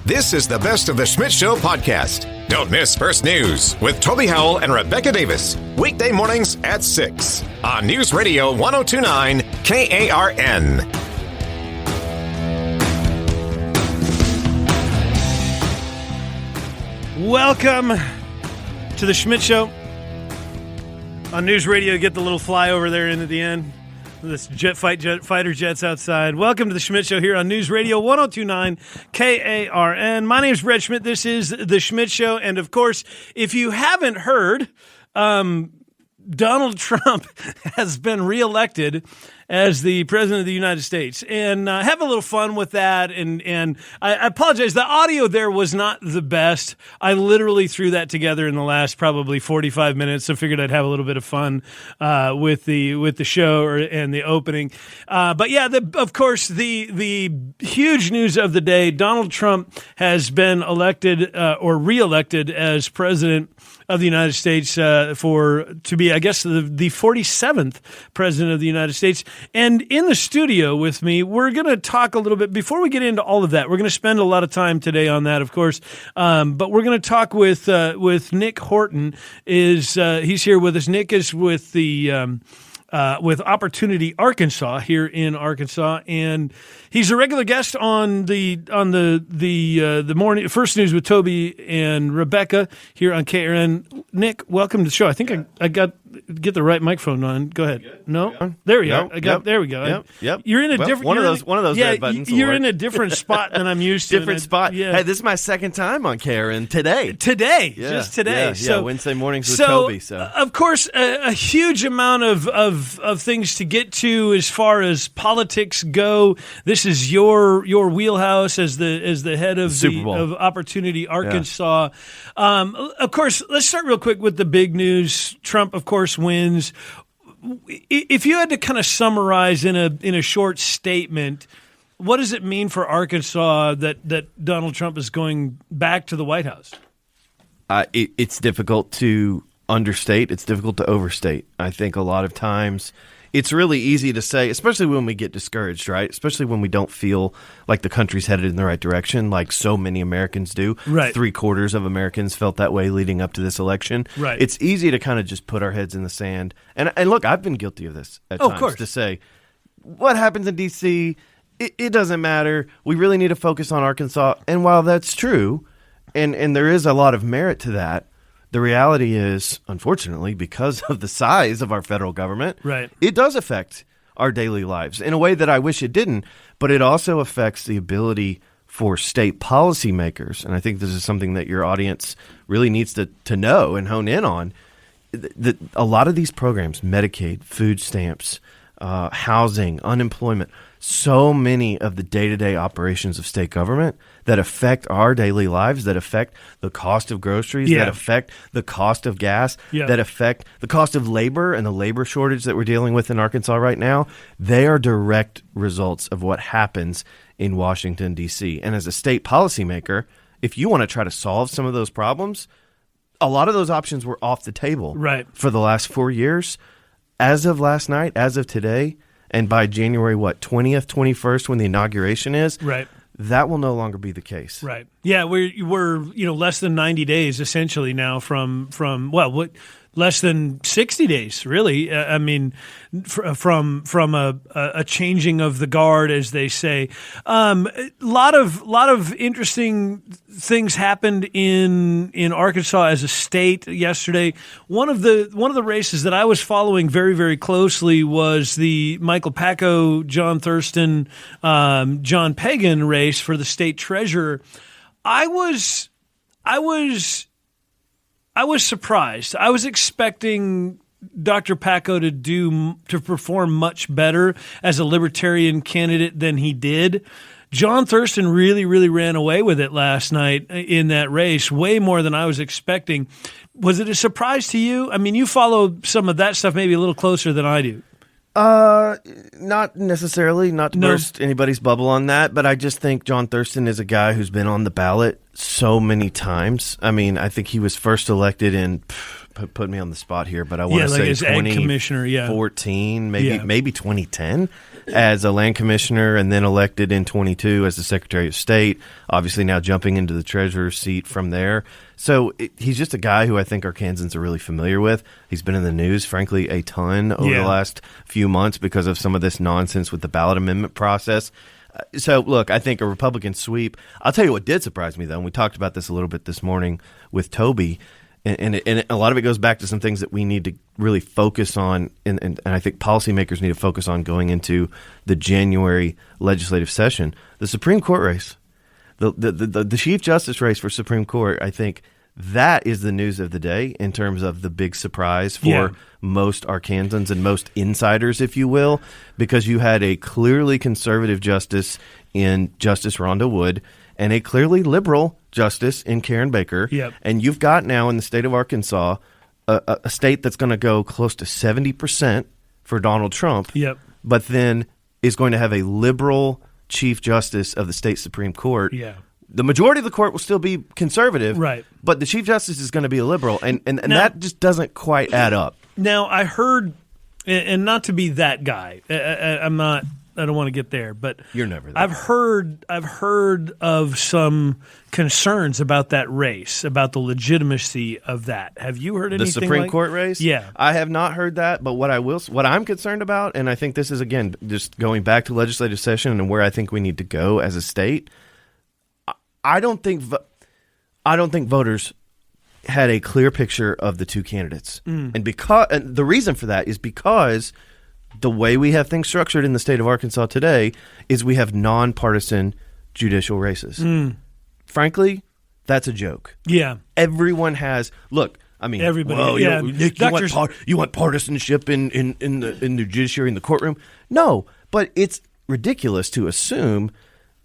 This is the Best of the Schmidt Show podcast. Don't miss First News with Toby Howell and Rebecca Davis. Weekday mornings at 6 on Newsradio 1029 KARN. Welcome to the Schmidt Show on Newsradio. Get the little flyover there in at the end. This fighter jets outside. Welcome to the Schmidt Show here on Newsradio 1029 KARN. My name is Brad Schmidt. This is the Schmidt Show. And, of course, if you haven't heard, Donald Trump has been reelected as the President of the United States. And have a little fun with that. And I apologize. The audio there was not the best. I literally threw that together in the last probably 45 minutes, so figured I'd have a little bit of fun with the show and the opening. But yeah, of course, the huge news of the day, Donald Trump has been elected or reelected as President of the United States to be, I guess, the 47th President of the United States. And in the studio with me, we're going to talk a little bit, before we get into all of that, we're going to spend a lot of time today on that, of course, but we're going to talk with Nic Horton. He's here with us. Nick is with the with Opportunity Arkansas here in Arkansas, and he's a regular guest on the morning First News with Toby and Rebecca here on KARN. Nick, welcome to the show. I think I get the right microphone on. Go ahead. No, there we go. There we go. Yep. You're in a different one of those red buttons. You're in a different spot than I'm used to. Different spot. Yeah. Hey, this is my second time on KARN today. Just today. Yeah, Wednesday mornings with Toby. So of course, a huge amount of things to get to as far as politics go. This is your wheelhouse as the head of of Opportunity Arkansas. Yeah. Of course, let's start real quick with the big news. Trump, of course, wins. If you had to kind of summarize in a short statement, what does it mean for Arkansas that Donald Trump is going back to the White House? It's difficult to understate. It's difficult to overstate. I think a lot of times it's really easy to say, especially when we get discouraged, right? Especially when we don't feel like the country's headed in the right direction, like so many Americans do. Right. 3/4 of Americans felt that way leading up to this election. Right. It's easy to kind of just put our heads in the sand. And look, I've been guilty of this at times. Of course. To say, what happens in D.C., it doesn't matter. We really need to focus on Arkansas. And while that's true, and there is a lot of merit to that, the reality is, unfortunately, because of the size of our federal government, right, it does affect our daily lives in a way that I wish it didn't, but it also affects the ability for state policymakers, and I think this is something that your audience really needs to know and hone in on, that a lot of these programs, Medicaid, food stamps, housing, unemployment, so many of the day-to-day operations of state government that affect our daily lives, that affect the cost of groceries, that affect the cost of gas, that affect the cost of labor and the labor shortage that we're dealing with in Arkansas right now, they are direct results of what happens in Washington, D.C. And as a state policymaker, if you want to try to solve some of those problems, a lot of those options were off the table for the last 4 years. As of last night, as of today, and by January, 20th, 21st, when the inauguration is, that will no longer be the case. Right. Yeah, we're less than 90 days essentially now from less than 60 days, really. I mean, from a changing of the guard, as they say. Lot of interesting things happened in Arkansas as a state yesterday. One of the races that I was following very, very closely was the Michael Packo, John Thurston, John Pagan race for the state treasurer. I was surprised. I was expecting Dr. Packo to perform much better as a libertarian candidate than he did. John Thurston really, really ran away with it last night in that race, way more than I was expecting. Was it a surprise to you? I mean, you follow some of that stuff maybe a little closer than I do. Not necessarily, not to burst anybody's bubble on that, but I just think John Thurston is a guy who's been on the ballot so many times. I mean, I think he was first elected in, put me on the spot here, but I want to say 2014, maybe 2010. as a land commissioner and then elected in 22 as the Secretary of State, obviously now jumping into the treasurer's seat from there. So he's just a guy who I think Arkansans are really familiar with. He's been in the news, frankly, a ton over the last few months because of some of this nonsense with the ballot amendment process. So, look, I think a Republican sweep. I'll tell you what did surprise me, though, and we talked about this a little bit this morning with Toby, and a lot of it goes back to some things that we need to really focus on, and I think policymakers need to focus on going into the January legislative session. The Supreme Court race. The Chief Justice race for Supreme Court, I think that is the news of the day in terms of the big surprise for most Arkansans and most insiders, if you will, because you had a clearly conservative justice in Justice Rhonda Wood and a clearly liberal justice in Karen Baker. Yep. And you've got now in the state of Arkansas a state that's going to go close to 70% for Donald Trump, but then is going to have a liberal Chief Justice of the state Supreme Court. The majority of the court will still be conservative, right? But the Chief Justice is going to be a liberal, and now, that just doesn't quite add up. Now, I heard, and not to be that guy, I'm not. I don't want to get there, but you're never that I've heard of some concerns about that race, about the legitimacy of that. Have you heard anything? The Supreme Court race? Yeah, I have not heard that. But what I'm concerned about, and I think this is again just going back to legislative session and where I think we need to go as a state. I don't think voters had a clear picture of the two candidates, and the reason for that is because the way we have things structured in the state of Arkansas today is we have nonpartisan judicial races. Frankly, that's a joke. Yeah, everyone has. Look, I mean, everybody. Well, Nick, you want partisanship in the judiciary, in the courtroom? No, but it's ridiculous to assume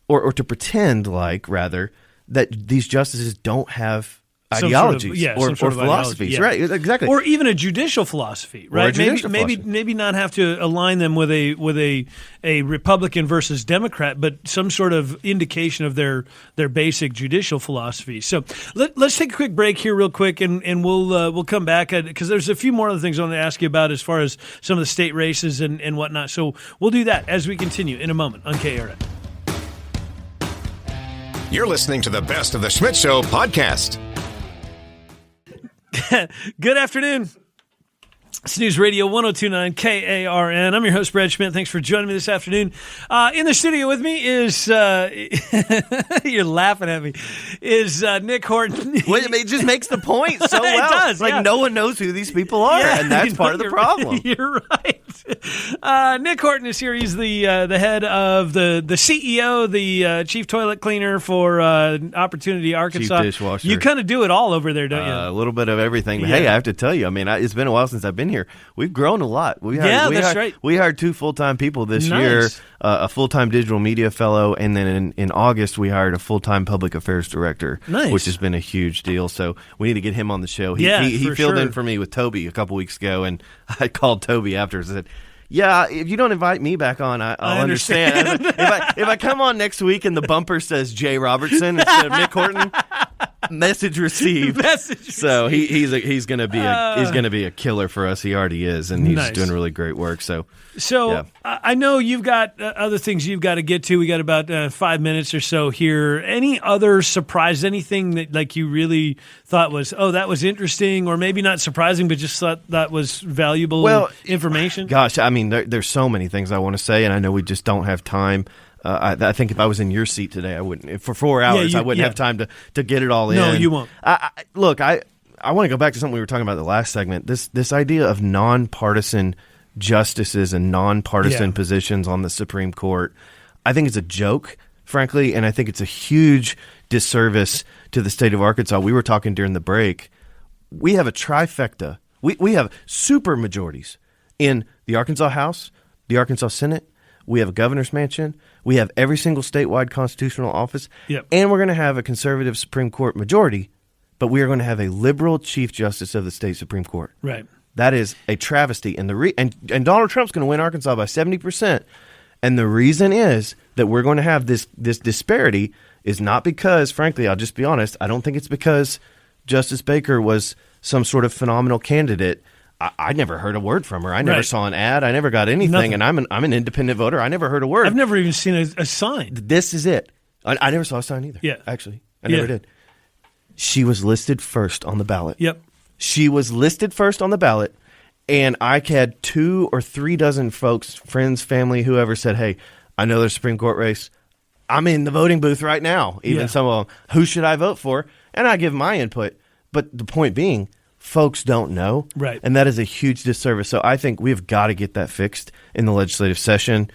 or to pretend like, rather, that these justices don't have ideologies or philosophies, right? Exactly, or even a judicial philosophy, right? Maybe not have to align them with a Republican versus Democrat, but some sort of indication of their basic judicial philosophy. So let's take a quick break here, real quick, and we'll come back because there's a few more other things I want to ask you about as far as some of the state races and whatnot. So we'll do that as we continue in a moment on KARN. You're listening to the Best of the Schmidt Show podcast. Good afternoon. It's Newsradio 102.9 KARN. I'm your host, Brad Schmidt. Thanks for joining me this afternoon. In the studio with me is, you're laughing at me, is Nic Horton. Well, it just makes the point so well. It does, like no one knows who these people are, and that's part of the problem. You're right. Nic Horton is here. He's the head of the CEO, the chief toilet cleaner for Opportunity Arkansas. Chief dishwasher. You kind of do it all over there, don't you? A little bit of everything. But hey, I have to tell you, I mean, it's been a while since I've been here. We've grown a lot. That's right. We hired 2 full-time people this year, a full-time digital media fellow, and then in August we hired a full-time public affairs director, which has been a huge deal. So we need to get him on the show. He filled in for me with Toby a couple weeks ago, and I called Toby after and said, yeah, if you don't invite me back on, I'll understand. If I come on next week and the bumper says Jay Robertson instead of Nic Horton, message received. So he's gonna be a killer for us. He already is, and he's doing really great work. So yeah. I know you've got other things you've got to get to. We got about 5 minutes or so here. Any other surprise? Anything that like you really thought was that was interesting, or maybe not surprising, but just thought that was valuable information? Gosh, I mean, there's so many things I want to say, and I know we just don't have time. I think if I was in your seat today, I wouldn't. For 4 hours, I wouldn't have time to get it all in. No, you won't. Look, I want to go back to something we were talking about in the last segment. This idea of nonpartisan justices and nonpartisan positions on the Supreme Court, I think it's a joke, frankly, and I think it's a huge disservice to the state of Arkansas. We were talking during the break. We have a trifecta. We have super majorities in the Arkansas House, the Arkansas Senate. We have a governor's mansion. We have every single statewide constitutional office. And we're going to have a conservative Supreme Court majority, but we are going to have a liberal Chief Justice of the state Supreme Court. Right. That is a travesty. And Donald Trump's going to win Arkansas by 70%. And the reason is that we're going to have this disparity is not because, frankly, I'll just be honest, I don't think it's because Justice Baker was some sort of phenomenal candidate. I never heard a word from her. I never Right. saw an ad. I never got anything. Nothing. And I'm an independent voter. I never heard a word. I've never even seen a sign. This is it. I never saw a sign either. Yeah. Actually, I never did. She was listed first on the ballot. Yep. She was listed first on the ballot, and I had 2 or 3 dozen folks, friends, family, whoever said, hey, I know there's a Supreme Court race. I'm in the voting booth right now. Even some of them, who should I vote for? And I give my input. But the point being, folks don't know. Right. And that is a huge disservice. So I think we've got to get that fixed in the legislative session.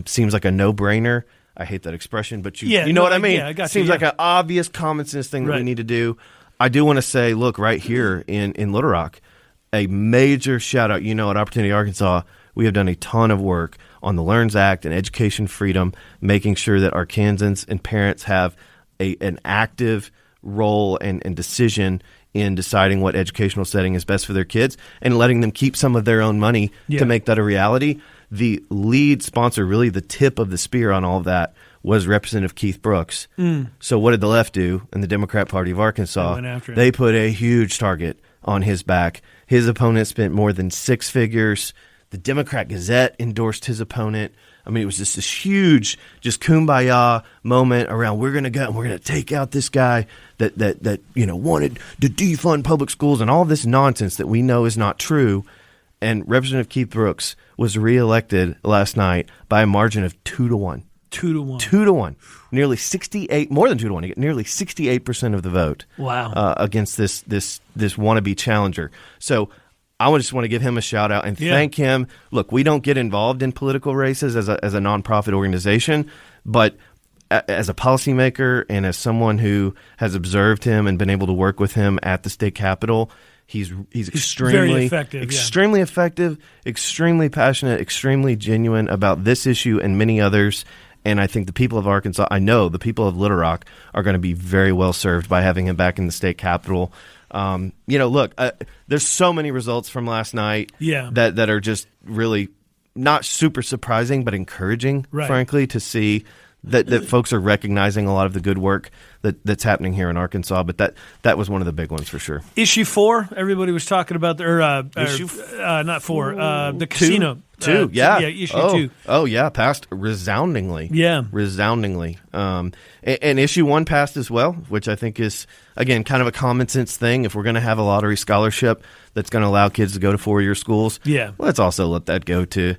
Seems like a no-brainer. I hate that expression, but you know what I mean? Yeah, I got Seems you, like an obvious common sense thing that we Right. need to do. I do want to say, look, right here in Little Rock, a major shout-out. You know, at Opportunity Arkansas, we have done a ton of work on the LEARNS Act and education freedom, making sure that Arkansans and parents have an active role and decision in deciding what educational setting is best for their kids and letting them keep some of their own money to make that a reality. The lead sponsor, really the tip of the spear on all of that, was Representative Keith Brooks. So what did the left do in the Democrat Party of Arkansas? They went after him. They put a huge target on his back. His opponent spent more than 6 figures. The Democrat Gazette endorsed his opponent. I mean, it was just this huge, just kumbaya moment around we're going to go and we're going to take out this guy that wanted to defund public schools and all this nonsense that we know is not true. And Representative Keith Brooks was reelected last night by a margin of 2-1. 2-1. 2-1. Nearly 68, more than 2-1. He got nearly 68% of the vote. Wow. Against this wannabe challenger. So I just want to give him a shout out and thank him. Look, we don't get involved in political races as a nonprofit organization, but as a policymaker and as someone who has observed him and been able to work with him at the state capitol, he's extremely very effective, extremely effective, extremely passionate, extremely genuine about this issue and many others. And I think the people of Arkansas, I know the people of Little Rock are going to be very well served by having him back in the state capitol. Look, there's so many results from last night that are just really not super surprising, but encouraging, frankly, to see that folks are recognizing a lot of the good work that's happening here in Arkansas. But that was one of the big ones for sure. Issue 4, everybody was talking about, not 4, the casino. 2, issue 2. Oh, yeah, passed resoundingly. Yeah. Resoundingly. And issue 1 passed as well, which I think is, again, kind of a common sense thing. If we're going to have a lottery scholarship that's going to allow kids to go to 4-year schools, let's also let that go to,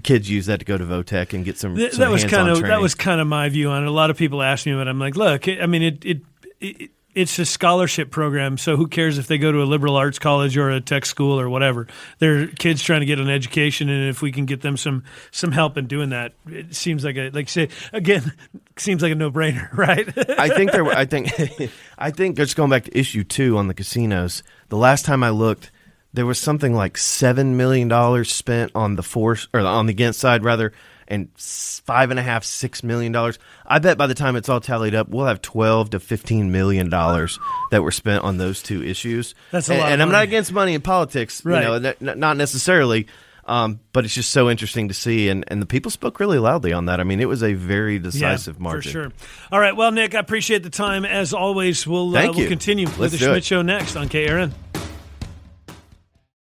kids use that to go to VOTEC and get some hands-on training. That was kind of my view on it. A lot of people ask me, but I'm like, look, I mean, it's a scholarship program, so who cares if they go to a liberal arts college or a tech school or whatever? They're kids trying to get an education, and if we can get them some help in doing that, it seems like seems like a no-brainer, right? I think just going back to issue 2 on the casinos, the last time I looked, there was something like $7 million spent on on the against side rather, and $5.5–6 million. I bet by the time it's all tallied up, we'll have $12 to $15 million that were spent on those 2 issues. That's a lot. And I'm not against money in politics, right. Not necessarily. But it's just so interesting to see, and the people spoke really loudly on that. I mean, it was a very decisive margin. For sure. All right, well, Nick, I appreciate the time. As always, we'll continue with the Schmidt Show next on KARN.